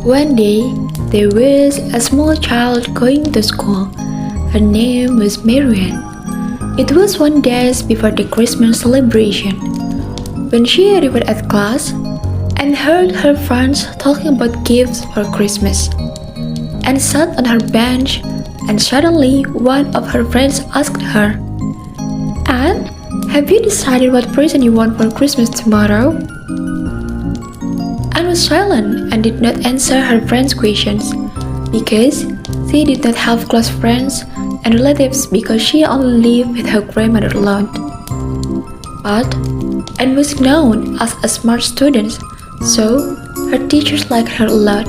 One day, there was a small child going to school. Her name was Marianne. It was one day before the Christmas celebration. When she arrived at class and heard her friends talking about gifts for Christmas, and sat on her bench, and suddenly one of her friends asked her, "Anne, have you decided what present you want for Christmas tomorrow?" Anne was silent and did not answer her friend's questions because she did not have close friends and relatives because she only lived with her grandmother alone. But Anne was known as a smart student, so her teachers liked her a lot.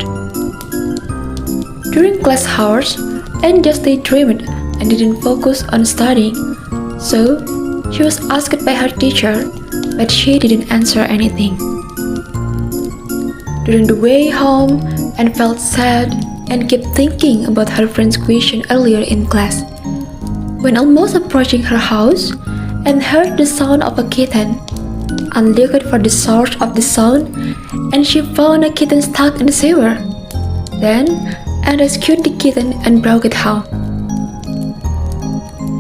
During class hours, Anne just daydreamed and didn't focus on studying, so she was asked by her teacher, but she didn't answer anything. During the way home, Anne felt sad and kept thinking about her friend's question earlier in class. When almost approaching her house, Anne heard the sound of a kitten. Anne looked for the source of the sound, and she found a kitten stuck in the sewer. Then, Anne rescued the kitten and brought it home.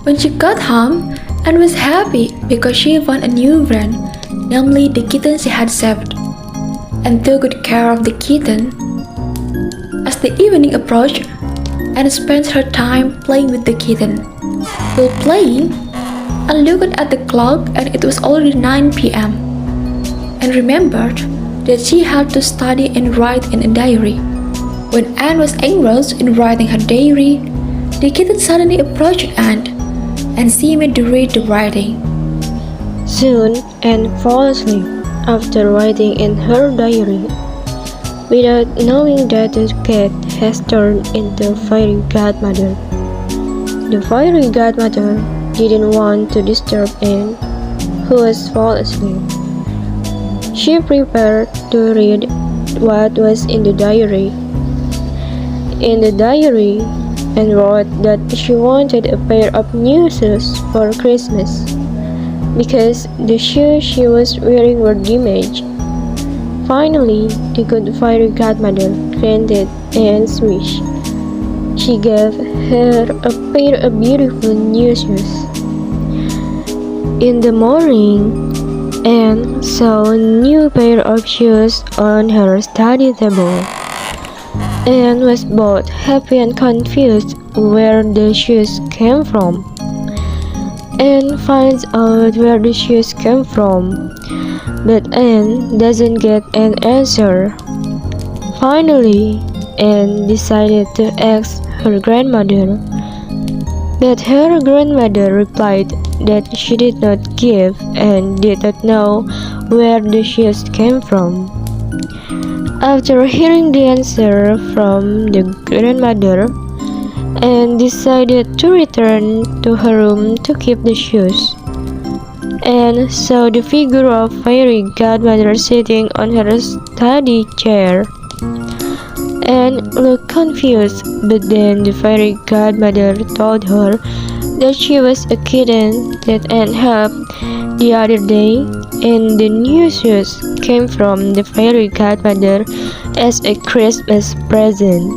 When she got home, Anne was happy because she found a new friend, namely the kitten she had saved, and took good care of the kitten. As the evening approached, Anne spent her time playing with the kitten. While playing, Anne looked at the clock and it was already 9 p.m. and remembered that she had to study and write in a diary. When Anne was engrossed in writing her diary, the kitten suddenly approached Anne and seemed to read the writing. Soon Anne fell asleep after writing in her diary, without knowing that the cat has turned into a fairy godmother. The fairy godmother didn't want to disturb Anne, who was fall asleep. She prepared to read what was in the diary. In the diary, Anne wrote that she wanted a pair of new shoes for Christmas, because the shoes she was wearing were damaged. Finally, the good fairy godmother granted Anne's wish. She gave her a pair of beautiful new shoes. In the morning, Anne saw a new pair of shoes on her study table. Anne was both happy and confused where the shoes came from. Anne finds out where the shoes came from, but Anne doesn't get an answer. Finally, Anne decided to ask her grandmother, but her grandmother replied that she did not give and did not know where the shoes came from. After hearing the answer from the grandmother, Anne decided to return to her room to keep the shoes. Anne saw the figure of fairy godmother sitting on her study chair. Anne looked confused, but then the fairy godmother told her that she was a kitten that Anne helped the other day, and the new shoes came from the fairy godmother as a Christmas present.